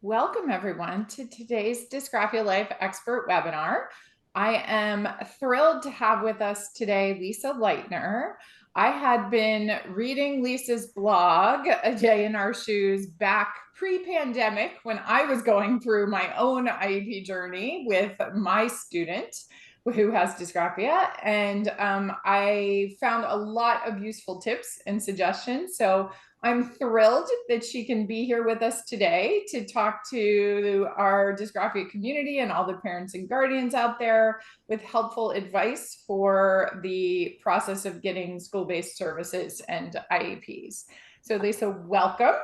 Welcome everyone to today's Dysgraphia Life Expert Webinar. I am thrilled to have with us today Lisa Lightner. I had been reading Lisa's blog, A Day in Our Shoes, back pre-pandemic when I was going through my own IEP journey with my student who has dysgraphia. And I found a lot of useful tips and suggestions. So I'm thrilled that she can be here with us today to talk to our dysgraphia community and all the parents and guardians out there with helpful advice for the process of getting school-based services and IEPs. So Lisa, welcome.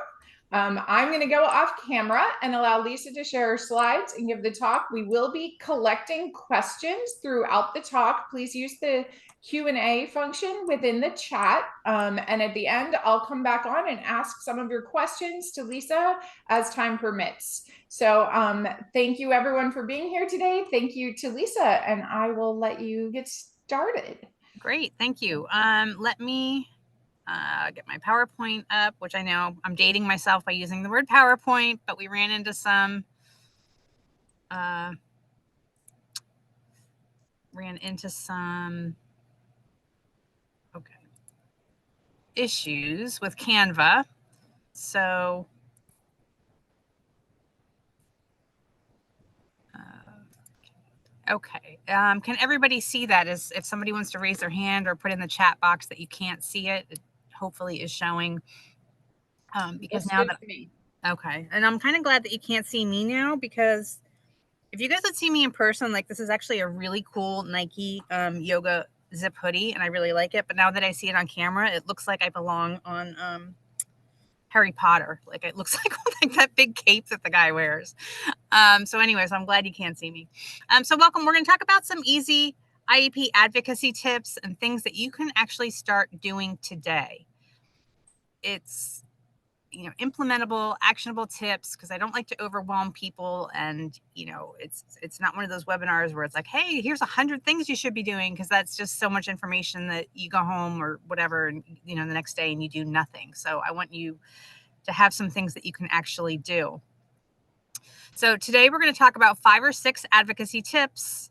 I'm going to go off camera and allow Lisa to share her slides and give the talk. We will be collecting questions throughout the talk. Please use the Q&A function within the chat. And at the end, I'll come back on and ask some of your questions to Lisa as time permits. So thank you everyone for being here today. Thank you to Lisa, and I will let you get started. Great, thank you. Let me get my PowerPoint up, which I know I'm dating myself by using the word PowerPoint, but we ran into some issues with Canva. So okay, can everybody see that? If somebody wants to raise their hand or put in the chat box that you can't see it, it hopefully is showing. Because now that okay, and I'm kind of glad that you can't see me now, because if you guys would see me in person, like, this is actually a really cool Nike yoga zip hoodie, and I really like it. But now that I see it on camera, it looks like I belong on Harry Potter. Like, it looks like that big cape that the guy wears. So anyways, I'm glad you can't see me. So welcome. We're going to talk about some easy IEP advocacy tips and things that you can actually start doing today. It's implementable, actionable tips, because I don't like to overwhelm people. And, it's not one of those webinars where it's like, hey, here's 100 things you should be doing, because that's just so much information that you go home or whatever, and, the next day and you do nothing. So I want you to have some things that you can actually do. So today we're going to talk about 5 or 6 advocacy tips.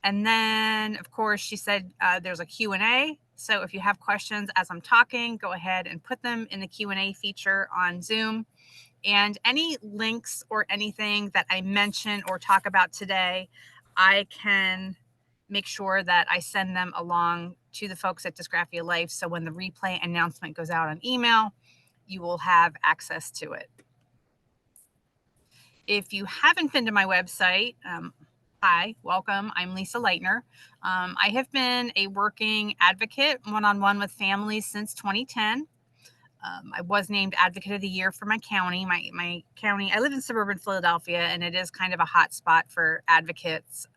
And then, of course, she said there's a Q&A. So if you have questions as I'm talking, go ahead and put them in the Q&A feature on Zoom. And any links or anything that I mention or talk about today, I can make sure that I send them along to the folks at Dysgraphia Life. So when the replay announcement goes out on email, you will have access to it. If you haven't been to my website, hi, welcome. I'm Lisa Lightner. I have been a working advocate one-on-one with families since 2010. I was named Advocate of the Year for my county. My county, I live in suburban Philadelphia, and it is kind of a hot spot for advocates.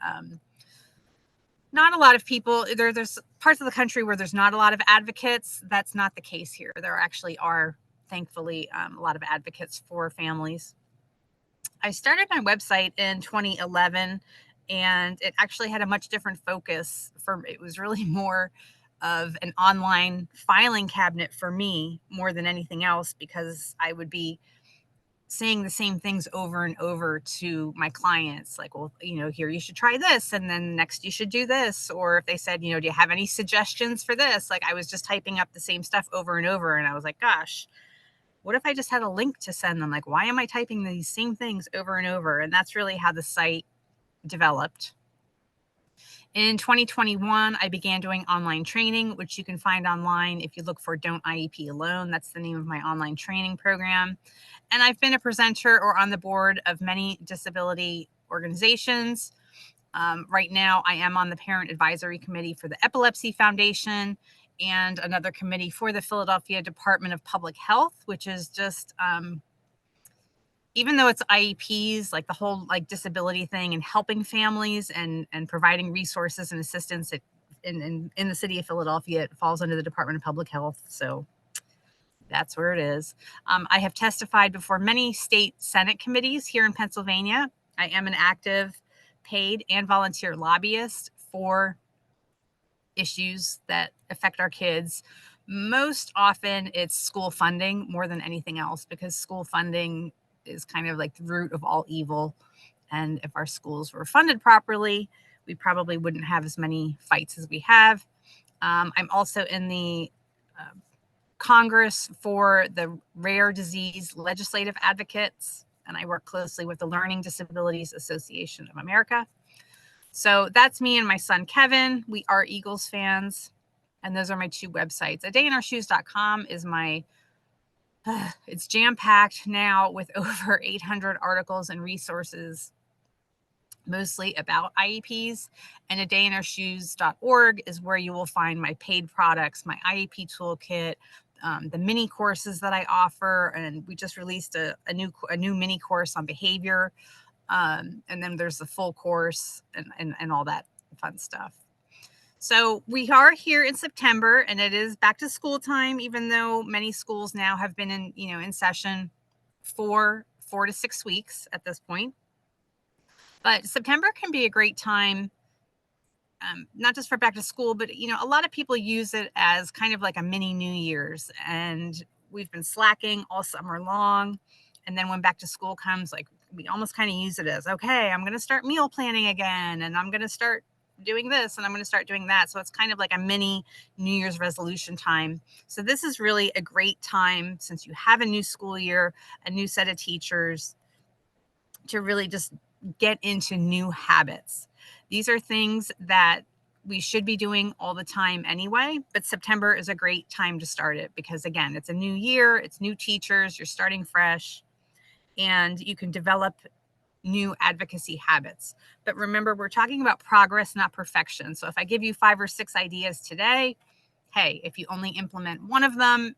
Not a lot of people, there's parts of the country where there's not a lot of advocates. That's not the case here. There actually are, thankfully, a lot of advocates for families. I started my website in 2011, and it actually had a much different focus. It was really more of an online filing cabinet for me more than anything else, because I would be saying the same things over and over to my clients, like, well, here, you should try this, and then next you should do this. Or if they said, do you have any suggestions for this? Like, I was just typing up the same stuff over and over, and I was like, gosh, what if I just had a link to send them? Like, why am I typing these same things over and over? And that's really how the site developed. In 2021, I began doing online training, which you can find online if you look for Don't IEP Alone. That's the name of my online training program. And I've been a presenter or on the board of many disability organizations. Right now, I am on the Parent Advisory Committee for the Epilepsy Foundation, and another committee for the Philadelphia Department of Public Health, which is just, even though it's IEPs, like the whole disability thing and helping families and providing resources and assistance in the city of Philadelphia, it falls under the Department of Public Health. So that's where it is. I have testified before many state Senate committees here in Pennsylvania. I am an active paid and volunteer lobbyist for issues that affect our kids. Most often it's school funding more than anything else, because school funding is kind of like the root of all evil. And if our schools were funded properly, we probably wouldn't have as many fights as we have. I'm also in the Congress for the Rare Disease Legislative Advocates, and I work closely with the Learning Disabilities Association of America. So that's me and my son, Kevin. We are Eagles fans. And those are my two websites. adayinourshoes.com is my, it's jam-packed now with over 800 articles and resources, mostly about IEPs. And adayinourshoes.org is where you will find my paid products, my IEP toolkit, the mini courses that I offer. And we just released a new mini course on behavior. And then there's the full course and all that fun stuff. So we are here in September, and it is back to school time, even though many schools now have been in session for 4 to 6 weeks at this point. But September can be a great time, not just for back to school, but a lot of people use it as kind of like a mini New Year's, and we've been slacking all summer long. And then when back to school comes, like we almost kind of use it as, okay, I'm going to start meal planning again, and I'm going to start doing this, and I'm going to start doing that. So it's kind of like a mini New Year's resolution time. So this is really a great time, since you have a new school year, a new set of teachers, to really just get into new habits. These are things that we should be doing all the time anyway, but September is a great time to start it because, again, it's a new year, it's new teachers, you're starting fresh, and you can develop new advocacy habits. But remember, we're talking about progress, not perfection. So if I give you 5 or 6 ideas today, hey, if you only implement one of them,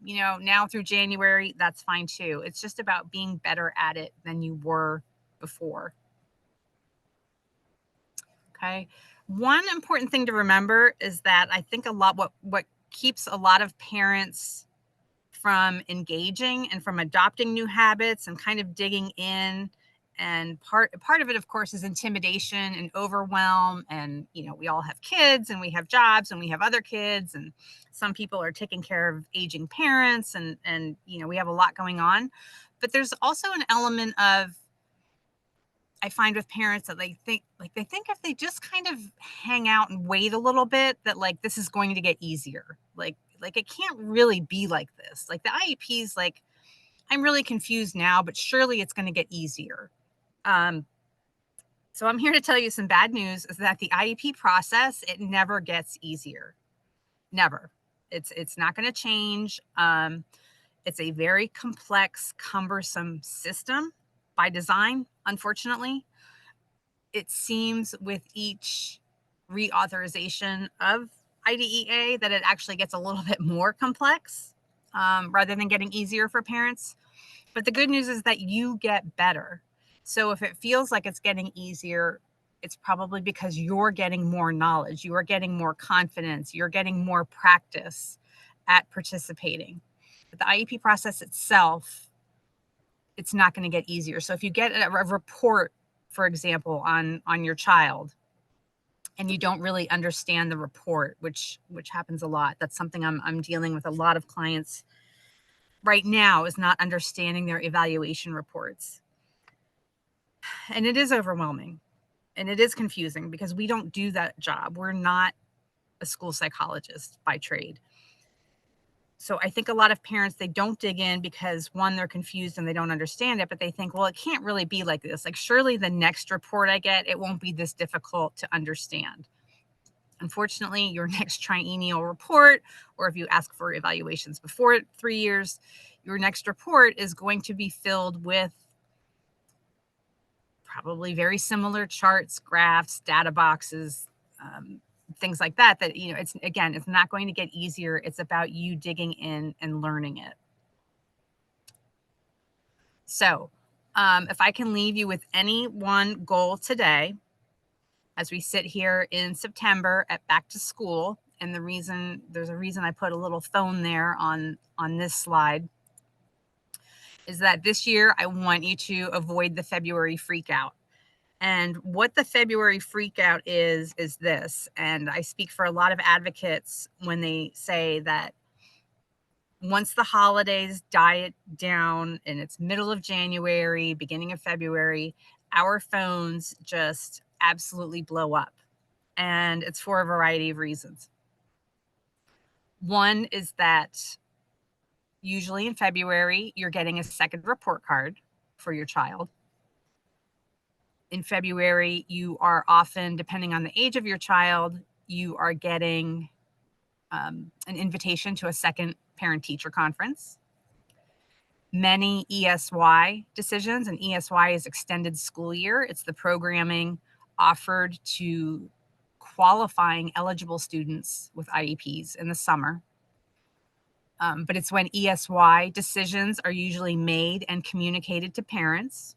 now through January, that's fine too. It's just about being better at it than you were before. Okay. One important thing to remember is that I think a lot, what keeps a lot of parents from engaging and from adopting new habits and kind of digging in, and part of it, of course, is intimidation and overwhelm. And we all have kids, and we have jobs, and we have other kids, and some people are taking care of aging parents, and we have a lot going on. But there's also an element of, I find with parents, that they think if they just kind of hang out and wait a little bit, that like this is going to get easier. Like it can't really be like this. Like the IEP's like, I'm really confused now, but surely it's going to get easier. So I'm here to tell you some bad news, is that the IEP process, it never gets easier. Never. It's not going to change. It's a very complex, cumbersome system by design, unfortunately. It seems with each reauthorization of IDEA that it actually gets a little bit more complex, rather than getting easier for parents. But the good news is that you get better. So if it feels like it's getting easier, it's probably because you're getting more knowledge, you are getting more confidence, you're getting more practice at participating. But the IEP process itself, it's not going to get easier. So if you get a report, for example, on your child, and you don't really understand the report, which happens a lot. That's something I'm dealing with a lot of clients right now, is not understanding their evaluation reports. And it is overwhelming, and it is confusing because we don't do that job. We're not a school psychologist by trade. So I think a lot of parents, they don't dig in because, one, they're confused and they don't understand it, but they think, well, it can't really be like this. Like, surely the next report I get, it won't be this difficult to understand. Unfortunately, your next triennial report, or if you ask for evaluations before 3 years, your next report is going to be filled with probably very similar charts, graphs, data boxes, things like that, it's not going to get easier. It's about you digging in and learning it. So if I can leave you with any one goal today, as we sit here in September at back to school, and there's a reason I put a little phone there on this slide, is that this year I want you to avoid the February freakout. And what the February freakout is this, and I speak for a lot of advocates when they say that once the holidays die down and it's middle of January, beginning of February, our phones just absolutely blow up. And it's for a variety of reasons. One is that usually in February, you're getting a second report card for your child. In February, you are often, depending on the age of your child, you are getting an invitation to a second parent-teacher conference. Many ESY decisions, and ESY is extended school year. It's the programming offered to qualifying eligible students with IEPs in the summer. But it's when ESY decisions are usually made and communicated to parents.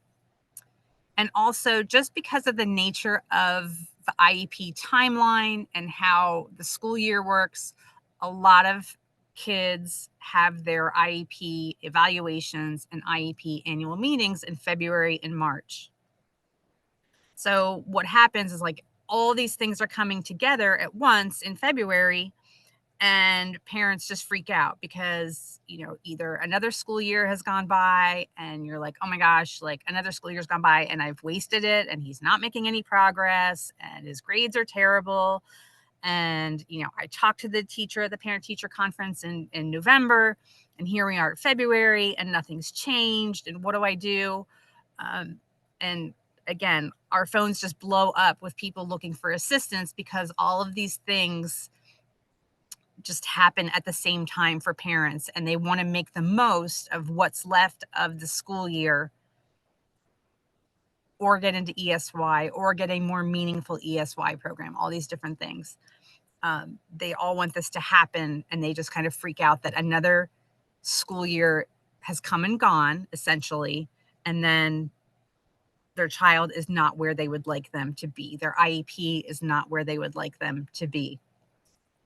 And also, just because of the nature of the IEP timeline and how the school year works, a lot of kids have their IEP evaluations and IEP annual meetings in February and March. So what happens is, like, all these things are coming together at once in February, and parents just freak out because, either another school year has gone by and you're like, oh my gosh, like another school year's gone by and I've wasted it and he's not making any progress and his grades are terrible. And, I talked to the teacher at the parent teacher conference in November, and here we are at February and nothing's changed. And what do I do? And again, our phones just blow up with people looking for assistance because all of these things just happen at the same time for parents, and they want to make the most of what's left of the school year, or get into ESY, or get a more meaningful ESY program, all these different things. They all want this to happen, and they just kind of freak out that another school year has come and gone, essentially, and then their child is not where they would like them to be. Their IEP is not where they would like them to be.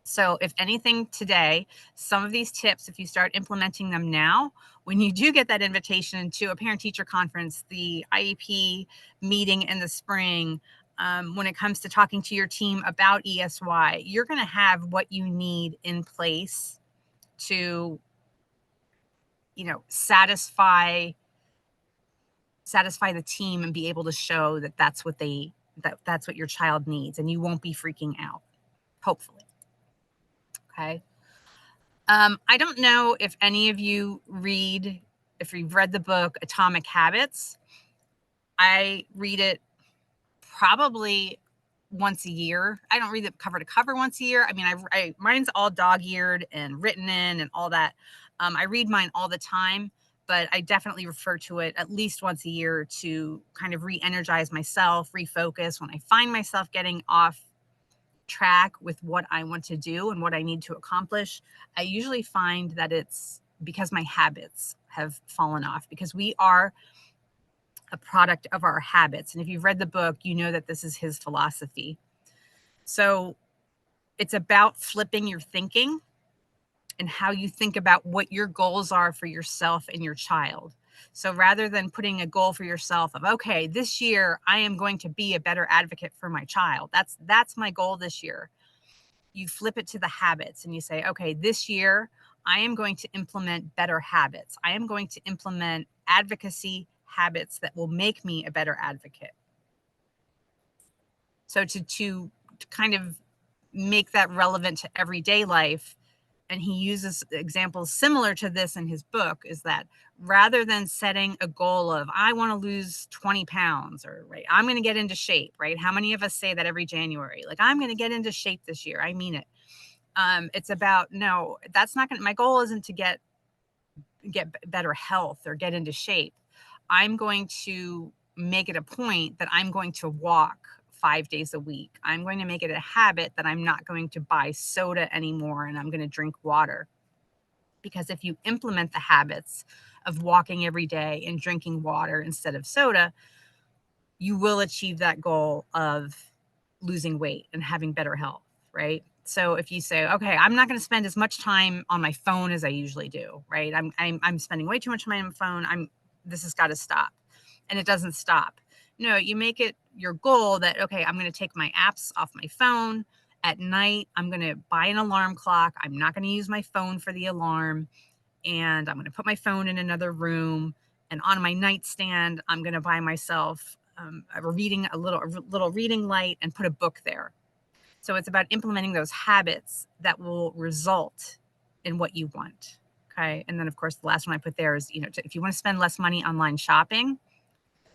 So if anything today, some of these tips, if you start implementing them now, when you do get that invitation to a parent-teacher conference, the IEP meeting in the spring, when it comes to talking to your team about ESY, you're going to have what you need in place to, satisfy the team and be able to show that that's what your child needs, and you won't be freaking out, hopefully. Okay. I don't know if any of you if you've read the book Atomic Habits. I read it probably once a year. I don't read it cover to cover once a year. I mean, mine's all dog-eared and written in and all that. I read mine all the time, but I definitely refer to it at least once a year to kind of re-energize myself, refocus when I find myself getting off track with what I want to do and what I need to accomplish. I usually find that it's because my habits have fallen off, because we are a product of our habits. And if you've read the book, you know that this is his philosophy. So it's about flipping your thinking and how you think about what your goals are for yourself and your child. So rather than putting a goal for yourself of, okay, this year I am going to be a better advocate for my child. That's my goal this year. You flip it to the habits and you say, okay, this year I am going to implement better habits. I am going to implement advocacy habits that will make me a better advocate. So to kind of make that relevant to everyday life, and he uses examples similar to this in his book, is that rather than setting a goal of, I want to lose 20 pounds, or right, I'm going to get into shape, right? How many of us say that every January? Like, I'm going to get into shape this year. I mean it. It's about, no, that's not going to, my goal isn't to get better health or get into shape. I'm going to make it a point that I'm going to walk 5 days a week. I'm going to make it a habit that I'm not going to buy soda anymore, and I'm going to drink water. Because if you implement the habits of walking every day and drinking water instead of soda, you will achieve that goal of losing weight and having better health, right? So if you say, okay, I'm not going to spend as much time on my phone as I usually do, right? I'm spending way too much time on my phone. This has got to stop. And it doesn't stop. No, you make it your goal that, okay, I'm going to take my apps off my phone at night. I'm going to buy an alarm clock. I'm not going to use my phone for the alarm. and I'm going to put my phone in another room, and on my nightstand, I'm going to buy myself a little reading light and put a book there. So it's about implementing those habits that will result in what you want. Okay. And then of course, the last one I put there is, if you want to spend less money online shopping,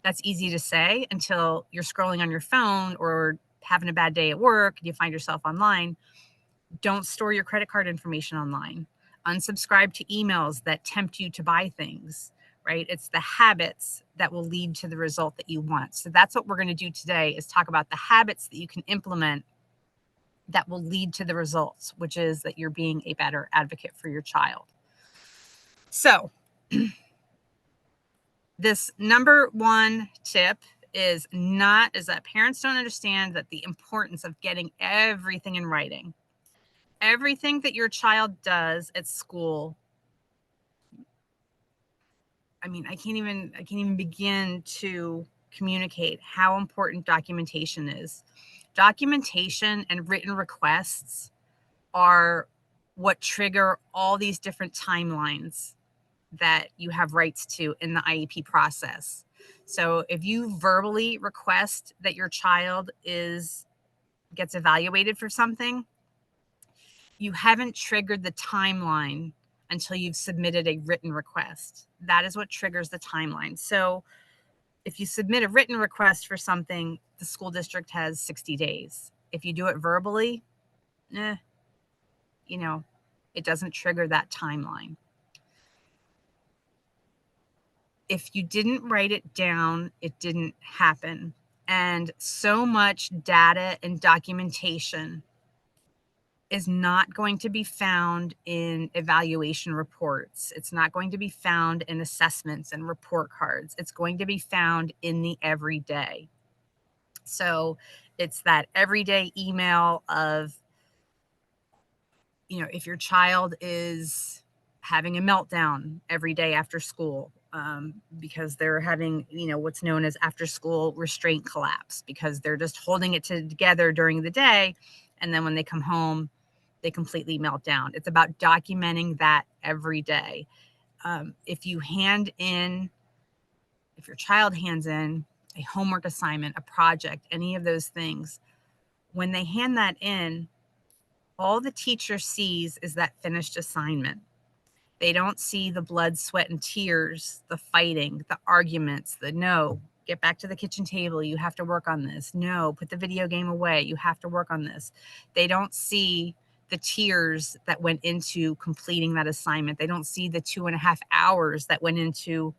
that's easy to say until you're scrolling on your phone or having a bad day at work and you find yourself online. Don't store your credit card information online. Unsubscribe to emails that tempt you to buy things, right? It's the habits that will lead to the result that you want. So that's what we're going to do today, is talk about the habits that you can implement that will lead to the results, which is that you're being a better advocate for your child. So this number one tip is that parents don't understand that the importance of getting everything in writing. Everything that your child does at school, I mean, I can't even begin to communicate how important documentation is. Documentation and written requests are what trigger all these different timelines that you have rights to in the IEP process. So if you verbally request that your child gets evaluated for something, you haven't triggered the timeline until you've submitted a written request. That is what triggers the timeline. So if you submit a written request for something, the school district has 60 days. If you do it verbally, it doesn't trigger that timeline. If you didn't write it down, it didn't happen. And so much data and documentation is not going to be found in evaluation reports. It's not going to be found in assessments and report cards. It's going to be found in the everyday. So it's that everyday email of, if your child is having a meltdown every day after school, because they're having, what's known as after school restraint collapse, because they're just holding it together during the day. And then when they come home, they completely melt down. It's about documenting that every day. If your child hands in a homework assignment, a project, any of those things, when they hand that in, all the teacher sees is that finished assignment. They don't see the blood, sweat, and tears, the fighting, the arguments, the no, get back to the kitchen table. You have to work on this. No, put the video game away. You have to work on this. They don't see the tears that went into completing that assignment. They don't see the 2.5 hours that went into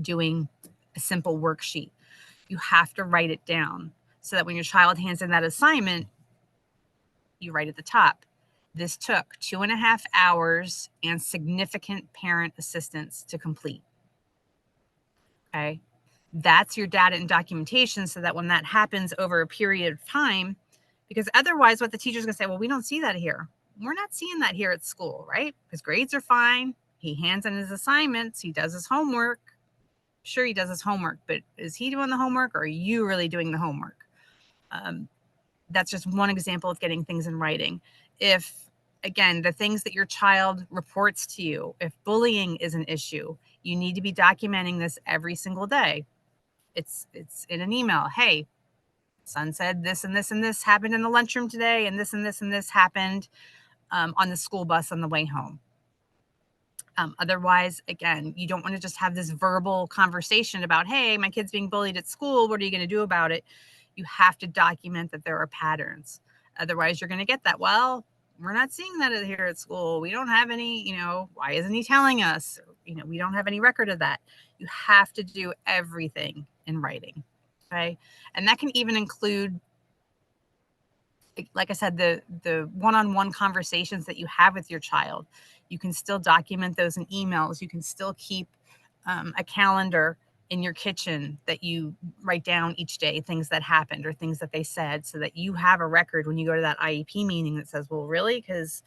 doing a simple worksheet. You have to write it down so that when your child hands in that assignment, you write at the top, this took 2.5 hours and significant parent assistance to complete. Okay. That's your data and documentation, so that when that happens over a period of time, because otherwise what the teacher's gonna say, well, we don't see that here. We're not seeing that here at school, right? His grades are fine. He hands in his assignments. He does his homework. Sure, he does his homework, but is he doing the homework, or are you really doing the homework? That's just one example of getting things in writing. If, again, the things that your child reports to you, if bullying is an issue, you need to be documenting this every single day. It's in an email. Hey, son said this and this and this happened in the lunchroom today, and this and this and this happened on the school bus on the way home. Otherwise, again, you don't want to just have this verbal conversation about, hey, my kid's being bullied at school. What are you going to do about it? You have to document that there are patterns. Otherwise, you're going to get that, well, we're not seeing that here at school. We don't have any, why isn't he telling us? We don't have any record of that. You have to do everything in writing. Okay. And that can even include, like I said, the one-on-one conversations that you have with your child. You can still document those in emails. You can still keep a calendar in your kitchen that you write down each day things that happened or things that they said, so that you have a record when you go to that IEP meeting that says, well, really? Because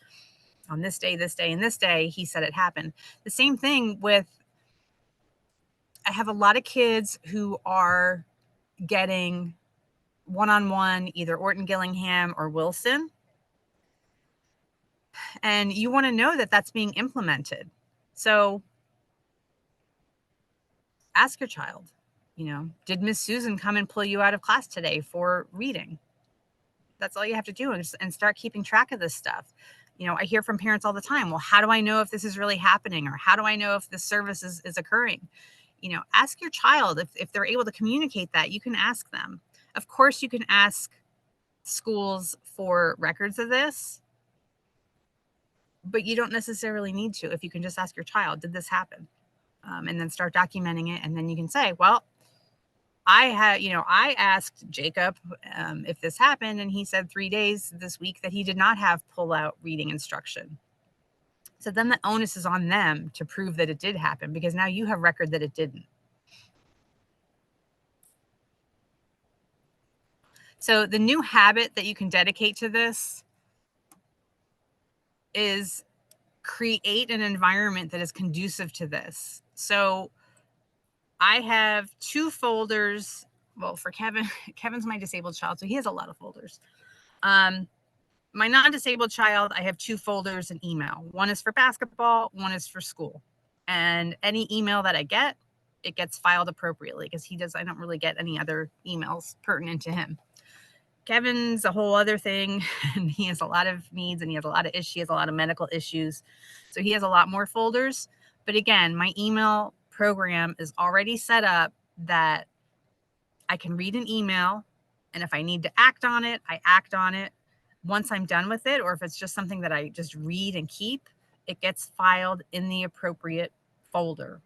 on this day, and this day, he said it happened. The same thing with, I have a lot of kids who are getting one-on-one, either Orton Gillingham or Wilson. And you want to know that that's being implemented. So ask your child, did Miss Susan come and pull you out of class today for reading? That's all you have to do, and start keeping track of this stuff. I hear from parents all the time, well, how do I know if this is really happening? Or how do I know if this service is occurring? Ask your child if they're able to communicate that. You can ask them. Of course, you can ask schools for records of this, but you don't necessarily need to. If you can just ask your child, did this happen? And then start documenting it. And then you can say, well, I asked Jacob if this happened, and he said 3 days this week that he did not have pull-out reading instruction. So then the onus is on them to prove that it did happen, because now you have record that it didn't. So the new habit that you can dedicate to this is create an environment that is conducive to this. So I have 2 folders. Well, for Kevin's my disabled child, so he has a lot of folders. My non-disabled child, I have 2 folders in email. One is for basketball, one is for school. And any email that I get, it gets filed appropriately, because I don't really get any other emails pertinent to him. Kevin's a whole other thing, and he has a lot of needs, and he has a lot of medical issues. So he has a lot more folders. But again, my email program is already set up that I can read an email, and if I need to act on it, I act on it. Once I'm done with it, or if it's just something that I just read and keep, it gets filed in the appropriate folder.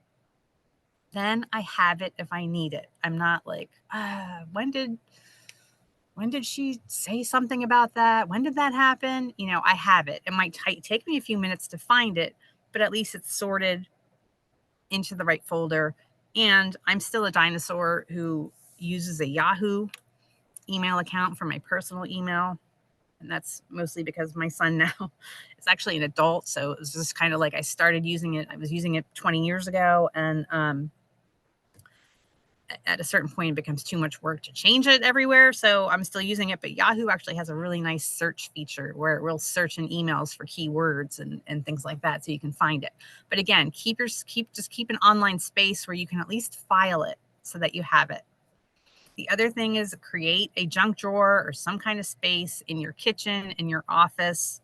Then I have it if I need it. I'm not like, when did she say something about that? When did that happen? I have it. It might take me a few minutes to find it, but at least it's sorted into the right folder. And I'm still a dinosaur who uses a Yahoo email account for my personal email. And that's mostly because my son now is actually an adult. So it was just kind of like I started using it. I was using it 20 years ago. And at a certain point, it becomes too much work to change it everywhere. So I'm still using it. But Yahoo actually has a really nice search feature where it will search in emails for keywords and things like that, so you can find it. But again, keep an online space where you can at least file it so that you have it. The other thing is create a junk drawer or some kind of space in your kitchen, in your office,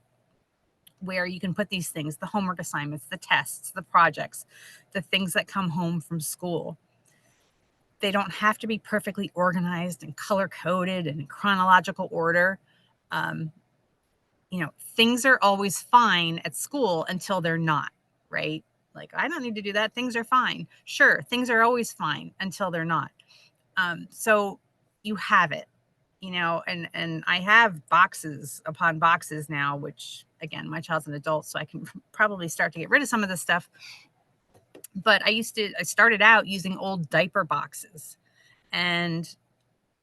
where you can put these things, the homework assignments, the tests, the projects, the things that come home from school. They don't have to be perfectly organized and color-coded and in chronological order. Things are always fine at school until they're not, right? Like, I don't need to do that. Things are fine. Sure, things are always fine until they're not. So you have it, and I have boxes upon boxes now, which again, my child's an adult, so I can probably start to get rid of some of this stuff. But I started out using old diaper boxes, and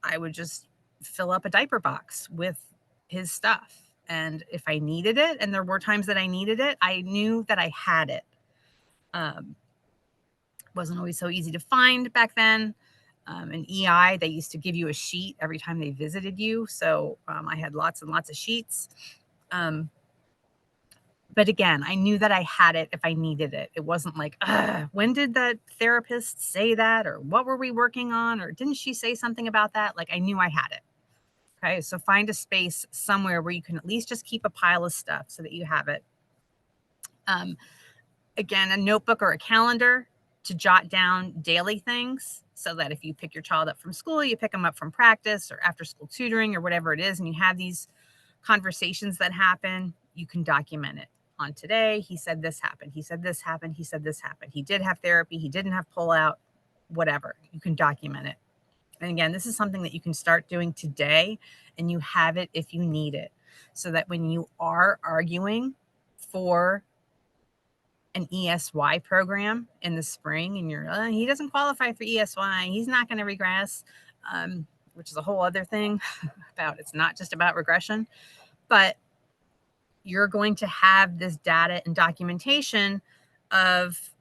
I would just fill up a diaper box with his stuff. And if I needed it, and there were times that I needed it, I knew that I had it. Wasn't always so easy to find back then. In EI, they used to give you a sheet every time they visited you. So I had lots and lots of sheets. But again, I knew that I had it if I needed it. It wasn't like, when did that therapist say that? Or what were we working on? Or didn't she say something about that? Like, I knew I had it. Okay, so find a space somewhere where you can at least just keep a pile of stuff so that you have it. Again, a notebook or a calendar to jot down daily things, so that if you pick your child up from school, you pick them up from practice or after school tutoring or whatever it is, and you have these conversations that happen, you can document it. On today, he said this happened. He said this happened. He said this happened. He did have therapy. He didn't have pullout, whatever. You can document it. And again, this is something that you can start doing today, and you have it if you need it, so that when you are arguing for an ESY program in the spring, and you're, he doesn't qualify for ESY, he's not going to regress, which is a whole other thing about, it's not just about regression, but you're going to have this data and documentation of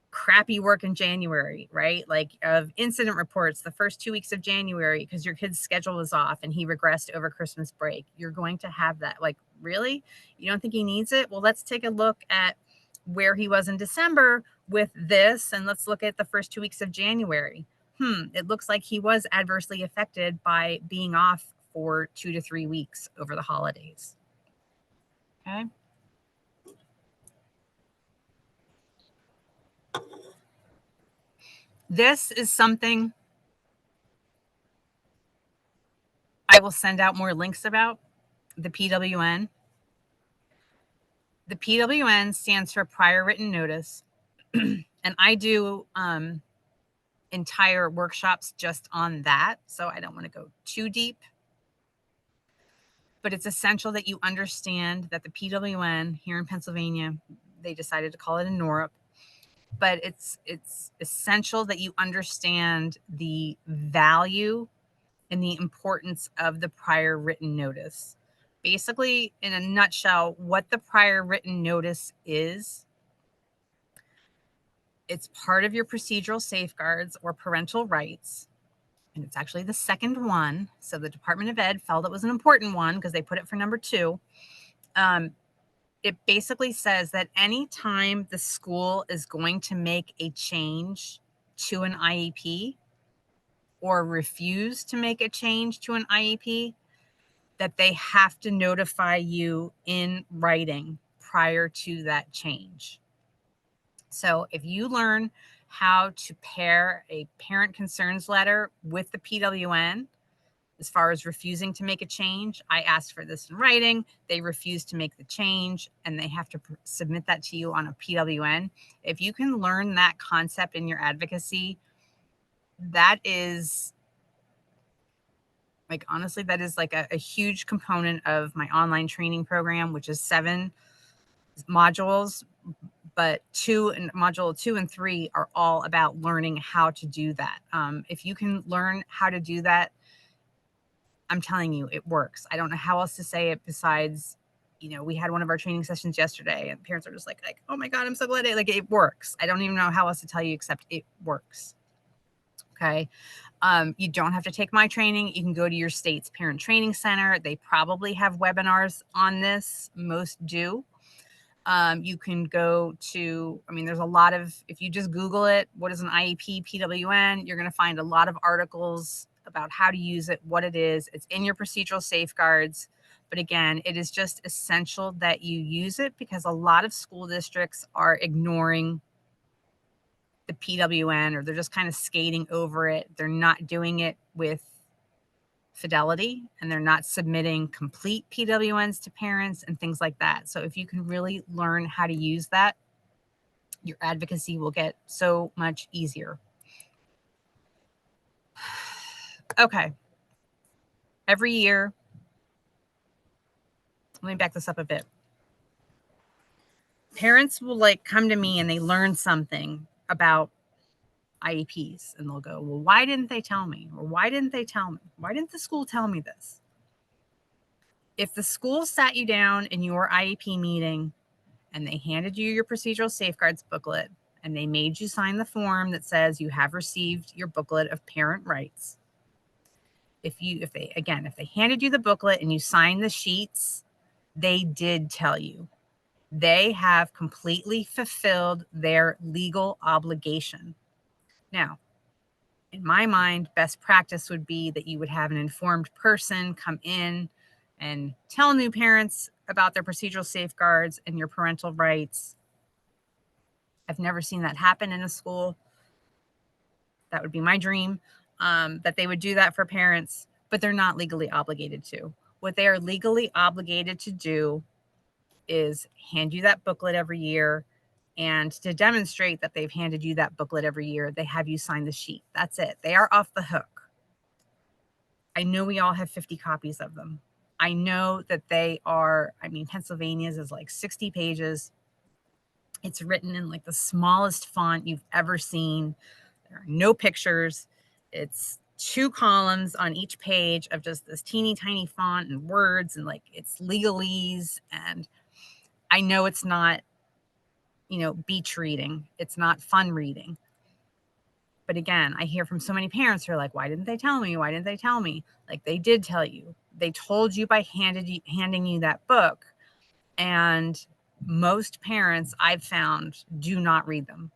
crappy work in January, right? Like of incident reports the first 2 weeks of January because your kid's schedule was off and he regressed over Christmas break. You're going to have that. Like, really? You don't think he needs it? Well, let's take a look at where he was in December with this, and let's look at the first 2 weeks of January. It looks like he was adversely affected by being off for 2 to 3 weeks over the holidays. Okay. This is something I will send out more links about, the PWN. The PWN stands for prior written notice. And I do entire workshops just on that, so I don't want to go too deep. But it's essential that you understand that the PWN here in Pennsylvania, they decided to call it a NORP, but it's essential that you understand the value and the importance of the prior written notice. Basically, in a nutshell, what the prior written notice is, it's part of your procedural safeguards or parental rights. And it's actually the second one. So the Department of Ed felt it was an important one because they put it for number 2. It basically says that anytime the school is going to make a change to an IEP or refuse to make a change to an IEP, that they have to notify you in writing prior to that change. So if you learn how to pair a parent concerns letter with the PWN, as far as refusing to make a change, I asked for this in writing. They refuse to make the change, and they have to submit that to you on a PWN. If you can learn that concept in your advocacy, that is, like, honestly, that is like a huge component of my online training program, which is 7 modules, but module 2 and 3 are all about learning how to do that. If you can learn how to do that, I'm telling you, it works. I don't know how else to say it besides, we had one of our training sessions yesterday and parents are just like, oh my God, I'm so glad it works. I don't even know how else to tell you except it works. Okay. You don't have to take my training. You can go to your state's parent training center. They probably have webinars on this. Most do. You can go to, there's a lot of, if you just Google it, what is an IEP PWN, you're going to find a lot of articles about how to use it, what it is. It's in your procedural safeguards. But again, it is just essential that you use it because a lot of school districts are ignoring the PWN, or they're just kind of skating over it. They're not doing it with fidelity, and they're not submitting complete PWNs to parents and things like that. So if you can really learn how to use that, your advocacy will get so much easier. Okay. Every year, let me back this up a bit. Parents will come to me and they learn something about IEPs and they'll go, well, why didn't they tell me? Or why didn't they tell me? Why didn't the school tell me this? If the school sat you down in your IEP meeting and they handed you your procedural safeguards booklet and they made you sign the form that says you have received your booklet of parent rights, if they handed you the booklet and you signed the sheets, they did tell you. They have completely fulfilled their legal obligation. Now, in my mind, best practice would be that you would have an informed person come in and tell new parents about their procedural safeguards and your parental rights. I've never seen that happen in a school. That would be my dream, that they would do that for parents, but they're not legally obligated to. What they are legally obligated to do is hand you that booklet every year. And to demonstrate that they've handed you that booklet every year, they have you sign the sheet. That's it. They are off the hook. I know we all have 50 copies of them. I know that they are, Pennsylvania's is 60 pages. It's written in the smallest font you've ever seen. There are no pictures. It's 2 columns on each page of just this teeny tiny font and words, and it's legalese. And I know it's not, beach reading. It's not fun reading. But again, I hear from so many parents who are like, why didn't they tell me? Why didn't they tell me? They did tell you. They told you by handing you that book. And most parents I've found do not read them.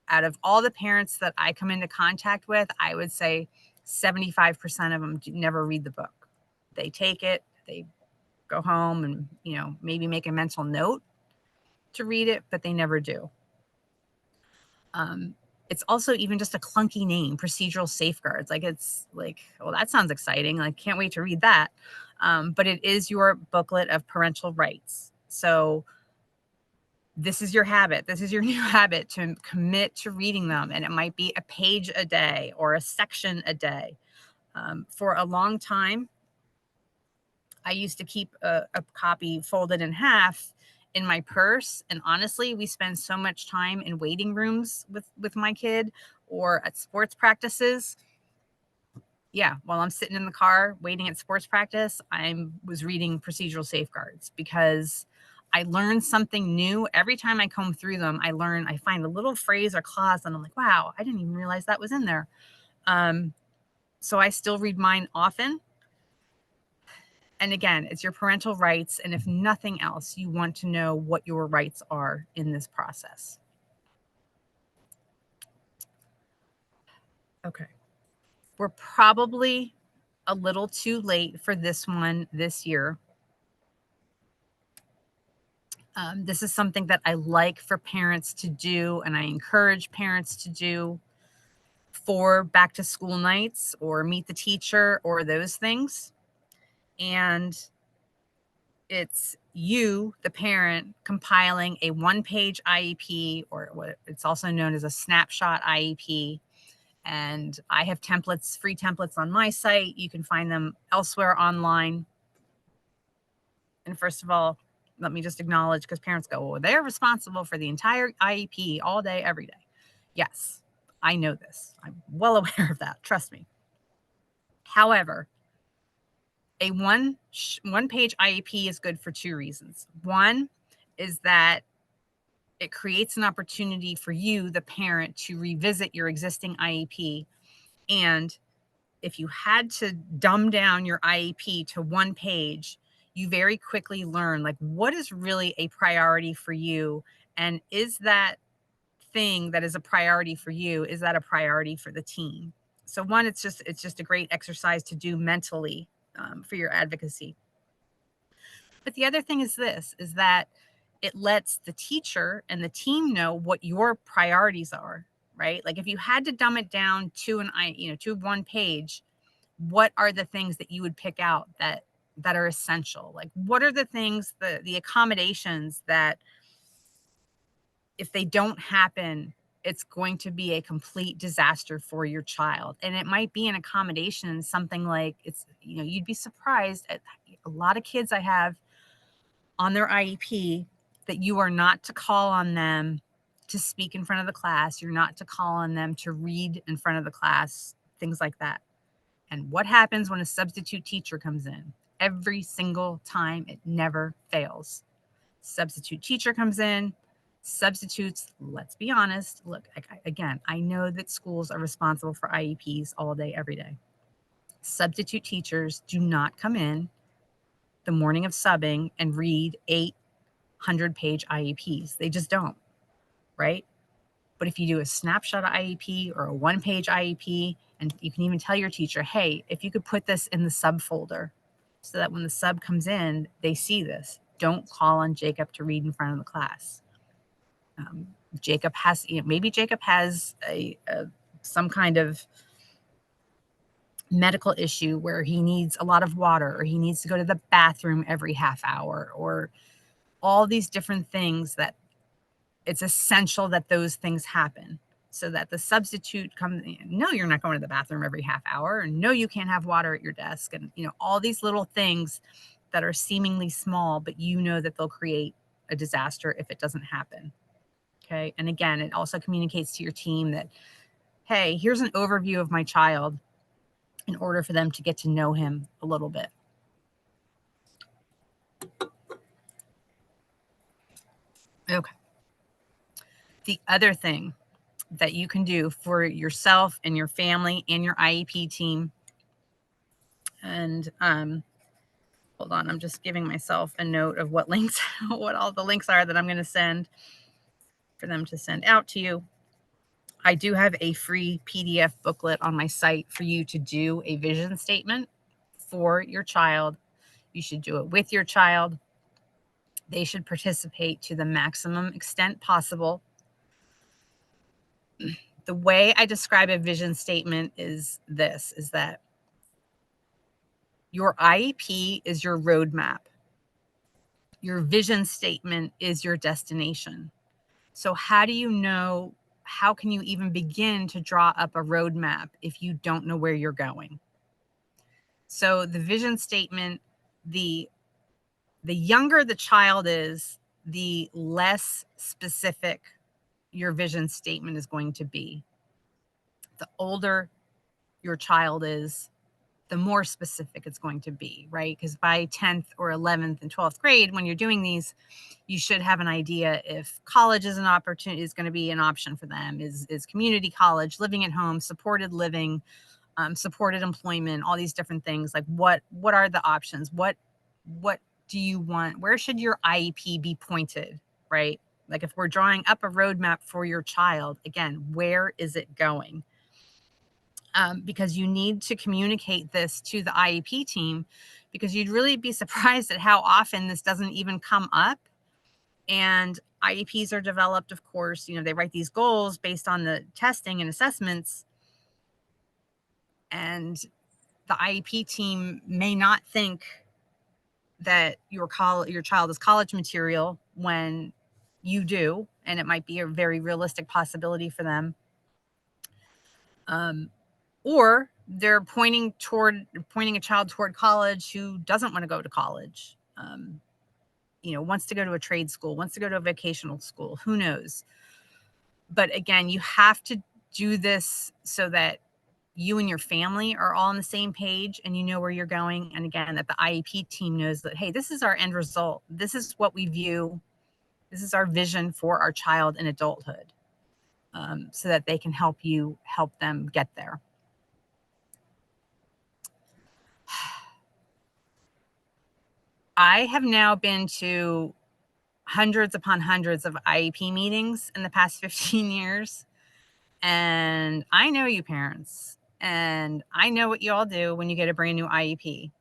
Out of all the parents that I come into contact with, I would say 75% of them never read the book. They take it, they go home and, maybe make a mental note to read it, but they never do. It's also even just a clunky name, procedural safeguards. Like, it's like, well, that sounds exciting. Like, can't wait to read that. But it is your booklet of parental rights. So this is your habit. This is your new habit, to commit to reading them. And it might be a page a day or a section a day. For a long time, I used to keep a copy folded in half in my purse. And honestly, we spend so much time in waiting rooms with my kid or at sports practices. Yeah, while I'm sitting in the car waiting at sports practice, I was reading procedural safeguards because I learned something new. Every time I comb through them, I find a little phrase or clause, and I'm like, wow, I didn't even realize that was in there. So I still read mine often. And again, it's your parental rights. And if nothing else, you want to know what your rights are in this process. Okay. We're probably a little too late for this one this year. This is something that I like for parents to do, and I encourage parents to do for back to school nights or meet the teacher or those things. And it's you, the parent, compiling a one-page IEP, or what it's also known as a snapshot IEP. And I have templates, free templates on my site. You can find them elsewhere online. And first of all, let me just acknowledge, because parents go, well, they're responsible for the entire IEP all day, every day. Yes, I know this. I'm well aware of that. Trust me. However, a one-page IEP is good for two reasons. One is that it creates an opportunity for you, the parent, to revisit your existing IEP. And if you had to dumb down your IEP to one page, you very quickly learn, like, what is really a priority for you? And is that thing that is a priority for you, is that a priority for the team? So one, it's just a great exercise to do mentally for your advocacy. But the other thing is that it lets the teacher and the team know what your priorities are, right? Like, if you had to dumb it down to to one page, what are the things that you would pick out that are essential? Like, what are the things, the accommodations that if they don't happen, it's going to be a complete disaster for your child? And it might be an accommodation, something like, you'd be surprised at a lot of kids I have on their IEP that you are not to call on them to speak in front of the class. You're not to call on them to read in front of the class, things like that. And what happens when a substitute teacher comes in? Every single time, it never fails. Substitute teacher comes in, substitutes, let's be honest. Look, again, I know that schools are responsible for IEPs all day, every day. Substitute teachers do not come in the morning of subbing and read 800-page IEPs. They just don't, right? But if you do a snapshot IEP or a one-page IEP, and you can even tell your teacher, hey, if you could put this in the subfolder so that when the sub comes in, they see this. Don't call on Jacob to read in front of the class. Jacob has, maybe Jacob has some kind of medical issue where he needs a lot of water, or he needs to go to the bathroom every half hour, or all these different things that it's essential that those things happen, so that the substitute comes, no, you're not going to the bathroom every half hour, and no, you can't have water at your desk. And, all these little things that are seemingly small, but that they'll create a disaster if it doesn't happen. Okay. And again, it also communicates to your team that, hey, here's an overview of my child, in order for them to get to know him a little bit. Okay. The other thing that you can do for yourself and your family and your IEP team, and hold on, I'm just giving myself a note of what links, what all the links are that I'm going to send for them to send out to you. I do have a free PDF booklet on my site for you to do a vision statement for your child. You should do it with your child. They should participate to the maximum extent possible. The way I describe a vision statement is this, is that your IEP is your roadmap. Your vision statement is your destination. So how do you know, how can you even begin to draw up a roadmap if you don't know where you're going? So the vision statement, the younger the child is, the less specific your vision statement is going to be. The older your child is, the more specific it's going to be, right? Because by 10th or 11th and 12th grade, when you're doing these, you should have an idea if college is an opportunity, is going to be an option for them, is community college, living at home, supported living, supported employment, all these different things. Like what are the options? What do you want? Where should your IEP be pointed, right? Like if we're drawing up a roadmap for your child, again, where is it going? Because you need to communicate this to the IEP team, because you'd really be surprised at how often this doesn't even come up. And IEPs are developed, of course, they write these goals based on the testing and assessments. And the IEP team may not think that your child is college material when you do, and it might be a very realistic possibility for them. Or they're pointing a child toward college who doesn't want to go to college, wants to go to a trade school, wants to go to a vocational school, who knows? But again, you have to do this so that you and your family are all on the same page and you know where you're going. And again, that the IEP team knows that, hey, this is our end result. This is what we view. This is our vision for our child in adulthood, so that they can help them get there. I have now been to hundreds upon hundreds of IEP meetings in the past 15 years. And I know you parents, and I know what you all do when you get a brand new IEP.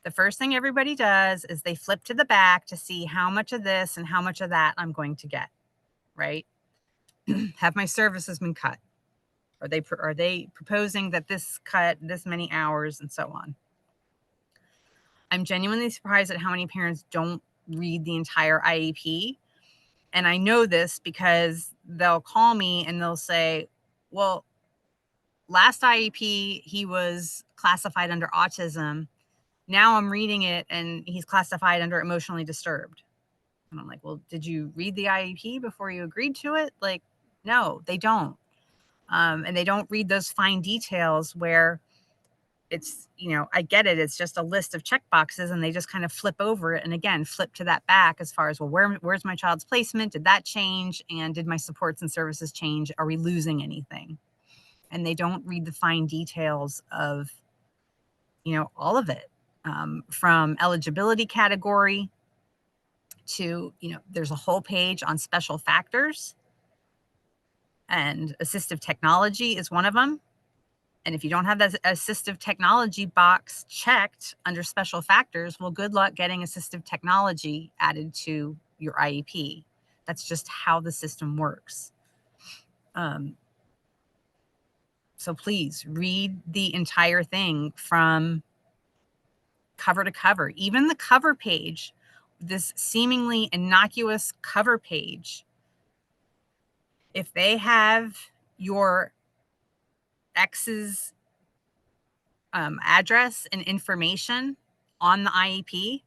The first thing everybody does is they flip to the back to see how much of this and how much of that I'm going to get, right? Have my services been cut? Are they proposing that this cut this many hours and so on? I'm genuinely surprised at how many parents don't read the entire IEP. And I know this because they'll call me and they'll say, well, last IEP, he was classified under autism. Now I'm reading it and he's classified under emotionally disturbed. And I'm like, well, did you read the IEP before you agreed to it? Like, no, they don't. And they don't read those fine details where it's, I get it. It's just a list of check boxes and they just kind of flip over it. And again, flip to that back as far as, well, where's my child's placement? Did that change? And did my supports and services change? Are we losing anything? And they don't read the fine details of, all of it, from eligibility category to, there's a whole page on special factors, and assistive technology is one of them. And if you don't have that assistive technology box checked under special factors, well, good luck getting assistive technology added to your IEP. That's just how the system works. So please read the entire thing from cover to cover, even the cover page, this seemingly innocuous cover page. If they have your ex's address and information on the IEP,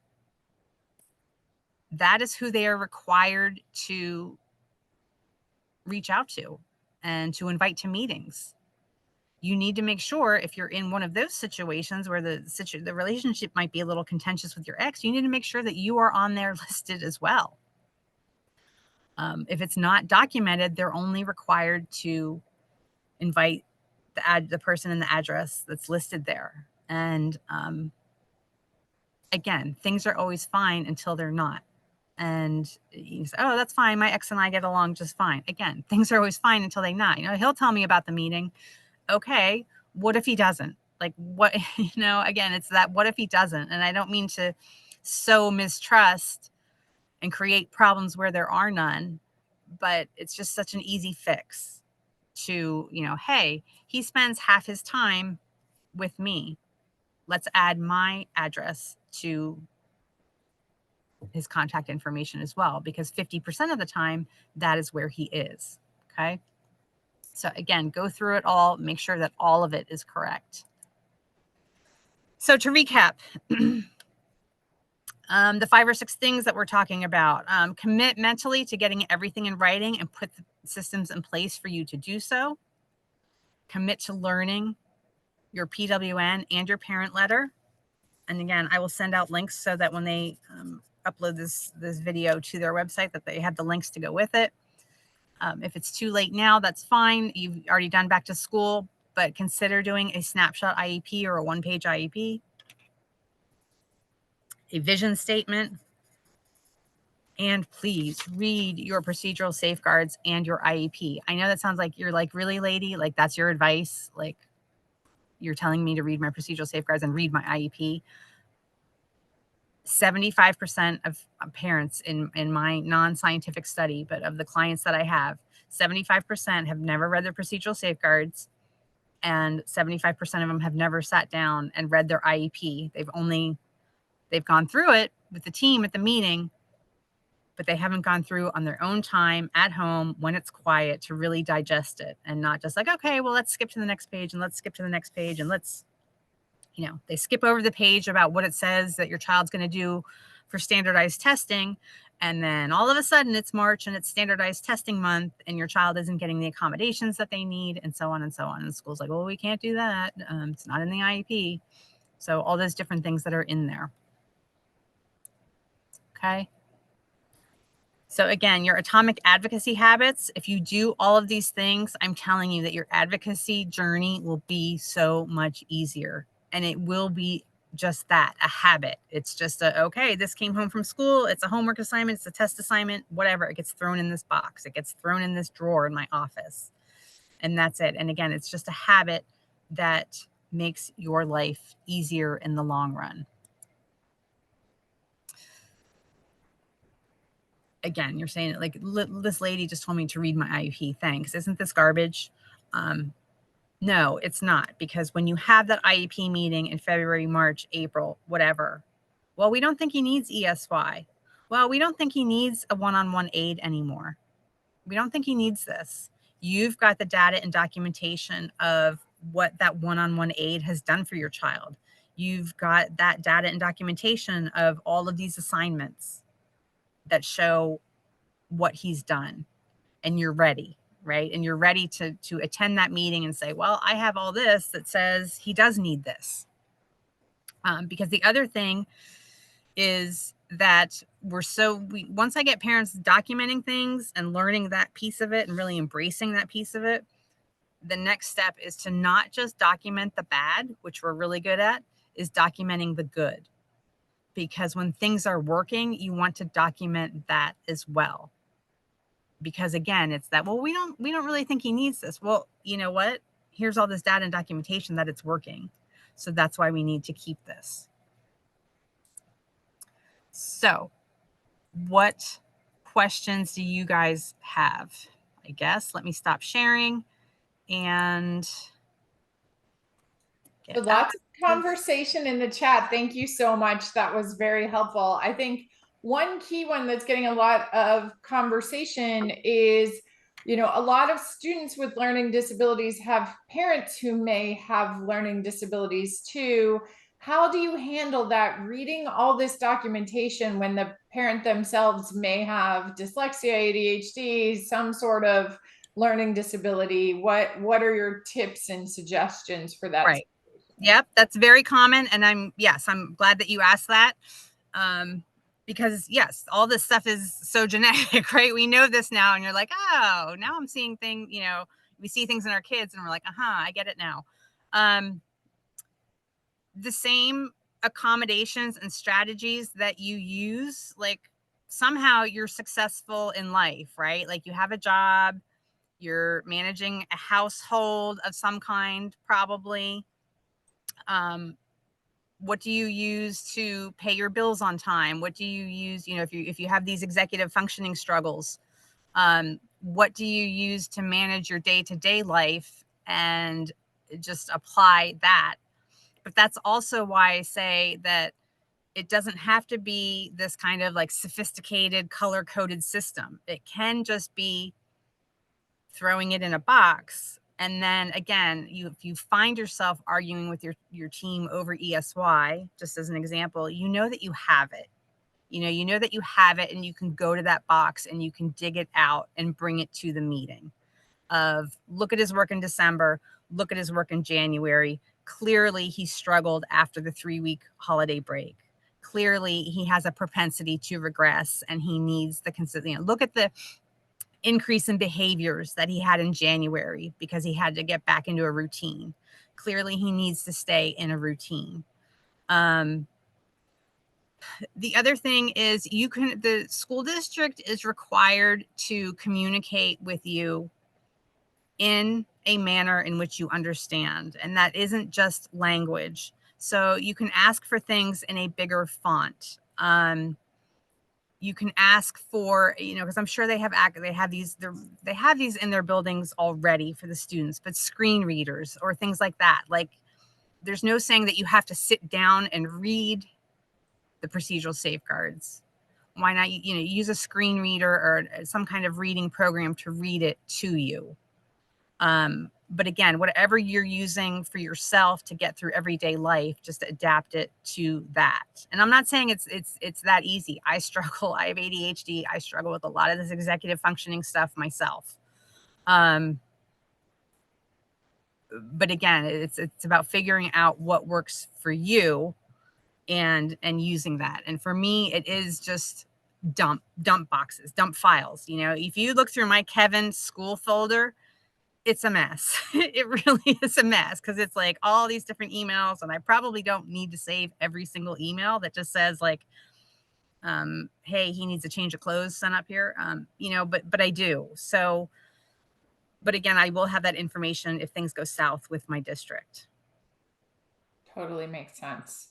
that is who they are required to reach out to and to invite to meetings. You need to make sure, if you're in one of those situations where the relationship might be a little contentious with your ex, you need to make sure that you are on there listed as well. If it's not documented, they're only required to invite the person and the address that's listed there. And again, things are always fine until they're not. And you say, oh, that's fine. My ex and I get along just fine. Again, things are always fine until they're not. He'll tell me about the meeting. Okay, what if he doesn't? Like, what, again, it's that what if he doesn't? And I don't mean to sow mistrust and create problems where there are none, but it's just such an easy fix to, hey, he spends half his time with me. Let's add my address to his contact information as well, because 50% of the time, that is where he is. Okay. So again, go through it all, make sure that all of it is correct. So to recap, the 5 or 6 things that we're talking about, commit mentally to getting everything in writing and put the systems in place for you to do so. Commit to learning your PWN and your parent letter. And again, I will send out links so that when they upload this video to their website, that they have the links to go with it. If it's too late now, that's fine. You've already done back to school, but consider doing a snapshot IEP or a 1-page IEP. A vision statement. And please read your procedural safeguards and your IEP. I know that sounds like you're like, really, lady? Like, that's your advice? Like, you're telling me to read my procedural safeguards and read my IEP? 75% of parents in my non-scientific study, but of the clients that I have, 75% have never read their procedural safeguards, and 75% of them have never sat down and read their IEP. They've gone through it with the team at the meeting, but they haven't gone through on their own time at home when it's quiet to really digest it, and not just like, okay, well, let's skip to the next page and let's skip to the next page and let's, they skip over the page about what it says that your child's going to do for standardized testing. And then all of a sudden it's March and it's standardized testing month and your child isn't getting the accommodations that they need, and so on and so on. And the school's like, well, we can't do that. It's not in the IEP. So all those different things that are in there. Okay. So again, your atomic advocacy habits, if you do all of these things, I'm telling you that your advocacy journey will be so much easier. And it will be just that, a habit. It's just okay, this came home from school. It's a homework assignment. It's a test assignment, whatever. It gets thrown in this box. It gets thrown in this drawer in my office. And that's it. And again, it's just a habit that makes your life easier in the long run. Again, you're saying, like, this lady just told me to read my IEP. Thanks. Isn't this garbage? No, it's not, because when you have that IEP meeting in February, March, April, whatever, well, we don't think he needs ESY. Well, we don't think he needs a one-on-one aid anymore. We don't think he needs this. You've got the data and documentation of what that one-on-one aid has done for your child. You've got that data and documentation of all of these assignments that show what he's done, and you're ready, right? And you're ready to attend that meeting and say, well, I have all this that says he does need this. Because the other thing is that once I get parents documenting things and learning that piece of it and really embracing that piece of it, the next step is to not just document the bad, which we're really good at, is documenting the good. Because when things are working, you want to document that as well. Because again, it's that, well, we don't really think he needs this. Well, you know what? Here's all this data and documentation that it's working. So that's why we need to keep this. So what questions do you guys have? I guess, let me stop sharing and get lots of conversation in the chat. Thank you so much. That was very helpful. I think one key one that's getting a lot of conversation is, a lot of students with learning disabilities have parents who may have learning disabilities too. How do you handle that, reading all this documentation when the parent themselves may have dyslexia, ADHD, some sort of learning disability? What are your tips and suggestions for that? Right. Yep, that's very common. And I'm glad that you asked that. Because yes, all this stuff is so genetic, right? We know this now, and you're like, oh, now I'm seeing things, we see things in our kids and we're like, I get it now. The same accommodations and strategies that you use, like somehow you're successful in life, right? Like you have a job, you're managing a household of some kind, probably. What do you use to pay your bills on time? What do you use, if you have these executive functioning struggles, what do you use to manage your day-to-day life, and just apply that. But that's also why I say that it doesn't have to be this kind of like sophisticated color-coded system. It can just be throwing it in a box. And then again, if you find yourself arguing with your team over ESY, just as an example, you know that you have it. You know that you have it, and you can go to that box and you can dig it out and bring it to the meeting. Of look at his work in December, look at his work in January. Clearly, he struggled after the 3-week holiday break. Clearly, he has a propensity to regress, and he needs the consistent. Look at the increase in behaviors that he had in January because he had to get back into a routine. Clearly, he needs to stay in a routine. The other thing is the school district is required to communicate with you in a manner in which you understand. And that isn't just language. So you can ask for things in a bigger font. You can ask for, because I'm sure they have these in their buildings already for the students, but screen readers or things like that. Like there's no saying that you have to sit down and read the procedural safeguards. Why not, use a screen reader or some kind of reading program to read it to you. But again, whatever you're using for yourself to get through everyday life, just adapt it to that. And I'm not saying it's that easy. I struggle. I have ADHD. I struggle with a lot of this executive functioning stuff myself. But again, it's about figuring out what works for you and using that. And for me, it is just dump boxes, dump files. If you look through my Kevin school folder, it's a mess. It really is a mess because it's like all these different emails, and I probably don't need to save every single email that just says like, hey, he needs a change of clothes sent up here. But I do. So, but again, I will have that information if things go south with my district. Totally makes sense.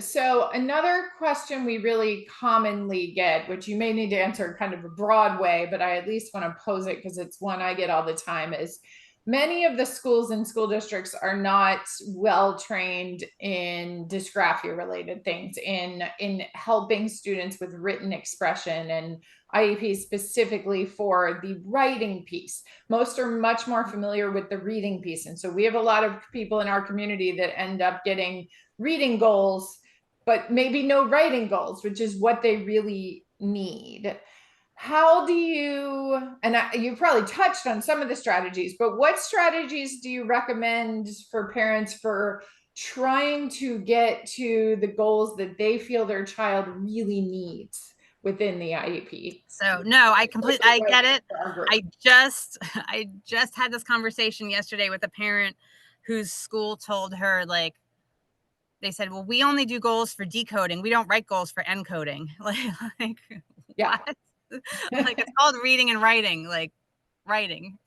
So another question we really commonly get, which you may need to answer kind of a broad way, but I at least want to pose it because it's one I get all the time, is many of the schools and school districts are not well trained in dysgraphia related things, in helping students with written expression and IEP specifically for the writing piece. Most are much more familiar with the reading piece. And so we have a lot of people in our community that end up getting reading goals, but maybe no writing goals, which is what they really need. How do you, and you probably touched on some of the strategies, but what strategies do you recommend for parents for trying to get to the goals that they feel their child really needs within the IEP? So no, I get it. I just had this conversation yesterday with a parent whose school told her, like, they said, well, we only do goals for decoding. We don't write goals for encoding. Like yeah. what? Like it's called reading and writing, like writing.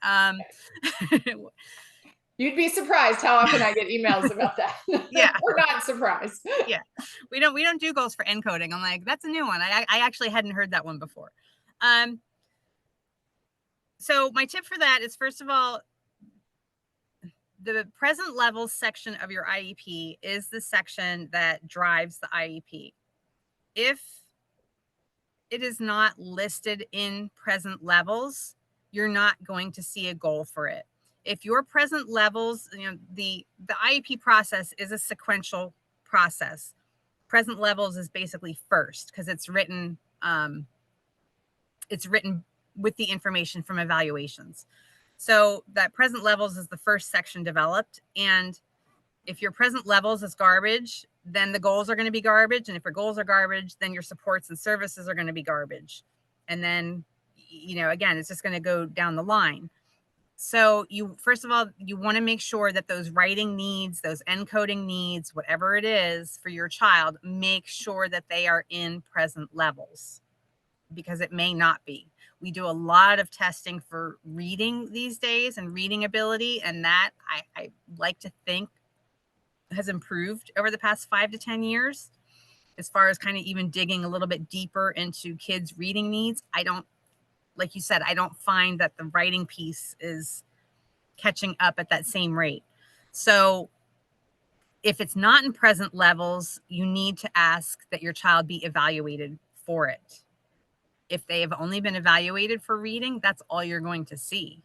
You'd be surprised how often I get emails about that. Yeah. Or not surprised. Yeah. We don't do goals for encoding. I'm like, that's a new one. I actually hadn't heard that one before. So my tip for that is, first of all, the present levels section of your IEP is the section that drives the IEP. If it is not listed in present levels, you're not going to see a goal for it. If your present levels, the IEP process is a sequential process. Present levels is basically first because it's written with the information from evaluations. So that present levels is the first section developed. And if your present levels is garbage, then the goals are going to be garbage. And if your goals are garbage, then your supports and services are going to be garbage. And then, again, it's just going to go down the line. So first of all, you want to make sure that those writing needs, those encoding needs, whatever it is for your child, make sure that they are in present levels, because it may not be. We do a lot of testing for reading these days and reading ability, and that I like to think has improved over the past 5 to 10 years, as far as kind of even digging a little bit deeper into kids' reading needs. I don't, like you said, I don't find that the writing piece is catching up at that same rate. So if it's not in present levels, you need to ask that your child be evaluated for it. If they have only been evaluated for reading, that's all you're going to see.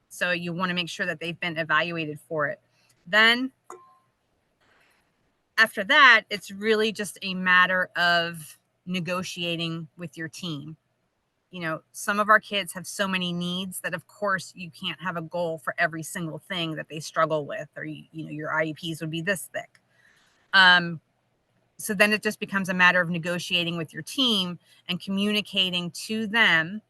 So you want to make sure that they've been evaluated for it. Then after that, it's really just a matter of negotiating with your team. You know, some of our kids have so many needs that, of course, you can't have a goal for every single thing that they struggle with, or, you know, your IEPs would be this thick. So then it just becomes a matter of negotiating with your team and communicating to them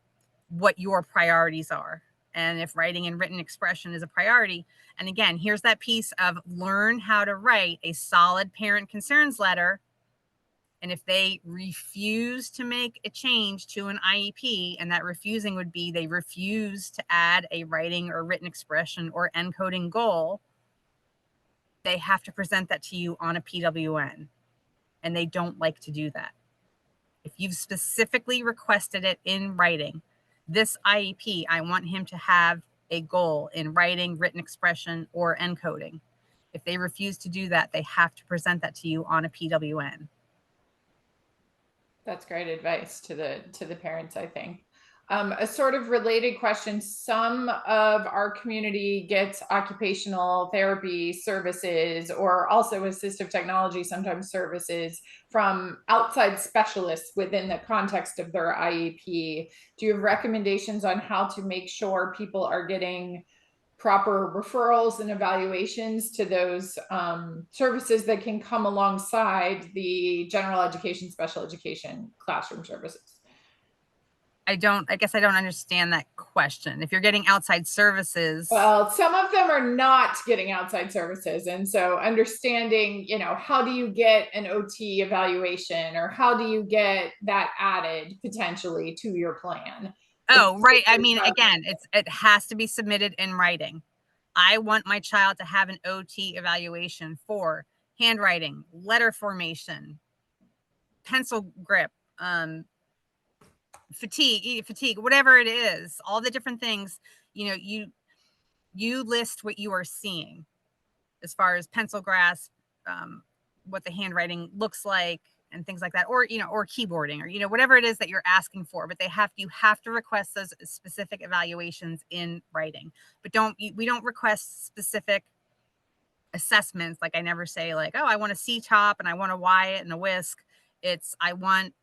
what your priorities are. And if writing and written expression is a priority, and again, here's that piece of learn how to write a solid parent concerns letter. And if they refuse to make a change to an IEP, and that refusing would be they refuse to add a writing or written expression or encoding goal, they have to present that to you on a PWN. And they don't like to do that. If you've specifically requested it in writing, this IEP, I want him to have a goal in writing, written expression, or encoding. If they refuse to do that, they have to present that to you on a PWN. That's great advice to the parents, I think. A sort of related question, some of our community gets occupational therapy services or also assistive technology, sometimes services from outside specialists within the context of their IEP. Do you have recommendations on how to make sure people are getting proper referrals and evaluations to those services that can come alongside the general education, special education classroom services? I guess I don't understand that question. If you're getting outside services. Well, some of them are not getting outside services. And so understanding, you know, how do you get an OT evaluation or how do you get that added potentially to your plan? Oh, right. I mean, again, it has to be submitted in writing. I want my child to have an OT evaluation for handwriting, letter formation, pencil grip, fatigue, whatever it is, all the different things. You know, you list what you are seeing as far as pencil grasp, what the handwriting looks like, and things like that, or, you know, or keyboarding, or, you know, whatever it is that you're asking for. But you have to request those specific evaluations in writing. But we don't request specific assessments. Like, I never say like, oh, I want a C-top and I want a Wyatt and a whisk. It's, I want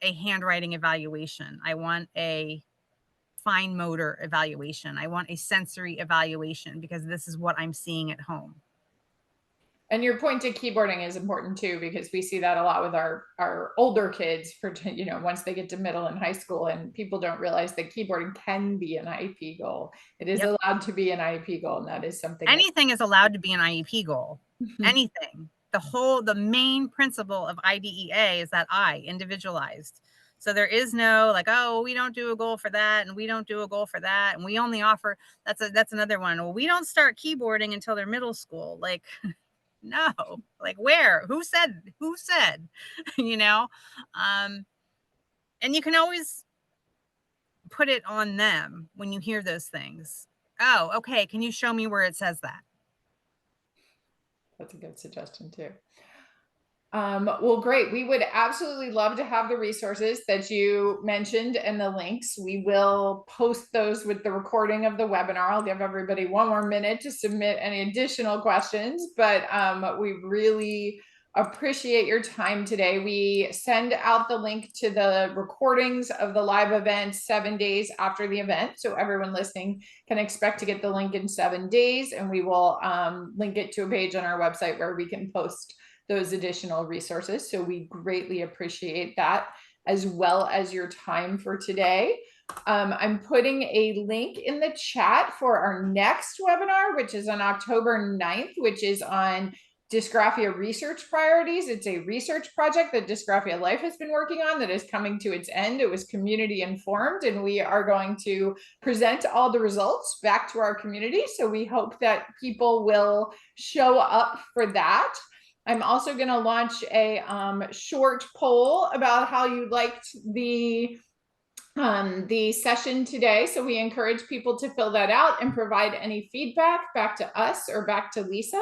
a handwriting evaluation. I want a fine motor evaluation. I want a sensory evaluation, because this is what I'm seeing at home. And your point to keyboarding is important too, because we see that a lot with our older kids, for, you know, once they get to middle and high school, and people don't realize that keyboarding can be an IEP goal. It is Yep. allowed to be an IEP goal, and that is something. Anything is allowed to be an IEP goal. Anything. The main principle of IDEA is that individualized. So there is no like, oh, we don't do a goal for that, and we don't do a goal for that, and we only offer, that's another one. Well, we don't start keyboarding until they're middle school. Like, no, like, where? Who said? You know? And you can always put it on them when you hear those things. Oh, okay. Can you show me where it says that? That's a good suggestion too. Well, great. We would absolutely love to have the resources that you mentioned and the links. We will post those with the recording of the webinar. I'll give everybody one more minute to submit any additional questions, but we really appreciate your time today. We send out the link to the recordings of the live event 7 days after the event. So everyone listening can expect to get the link in 7 days, and we will link it to a page on our website where we can post those additional resources. So we greatly appreciate that, as well as your time for today. I'm putting a link in the chat for our next webinar, which is on October 9th, which is on dysgraphia research priorities. It's a research project that Dysgraphia Life has been working on that is coming to its end. It was community informed, and we are going to present all the results back to our community. So we hope that people will show up for that. I'm also going to launch a short poll about how you liked the session today. So we encourage people to fill that out and provide any feedback back to us or back to Lisa.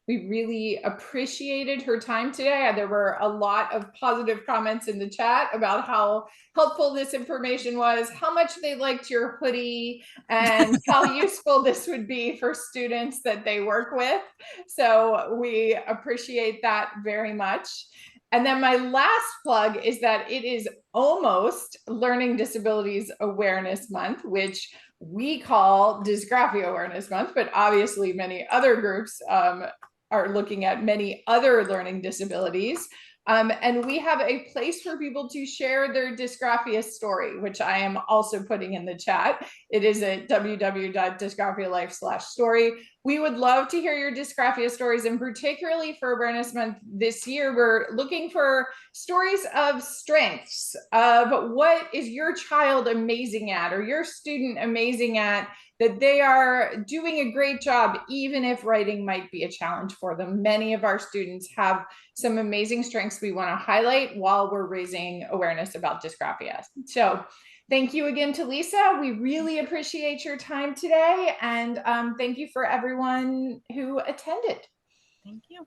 We really appreciated her time today. There were a lot of positive comments in the chat about how helpful this information was, how much they liked your hoodie, and how useful this would be for students that they work with. So we appreciate that very much. And then my last plug is that it is almost Learning Disabilities Awareness Month, which we call Dysgraphia Awareness Month, but obviously many other groups are looking at many other learning disabilities. And we have a place for people to share their dysgraphia story, which I am also putting in the chat. It is at www.dysgraphialife.com/story. We would love to hear your dysgraphia stories, and particularly for Awareness Month this year, we're looking for stories of strengths, of what is your child amazing at or your student amazing at, that they are doing a great job, even if writing might be a challenge for them. Many of our students have some amazing strengths we want to highlight while we're raising awareness about dysgraphia. So thank you again to Lisa. We really appreciate your time today. And thank you for everyone who attended. Thank you.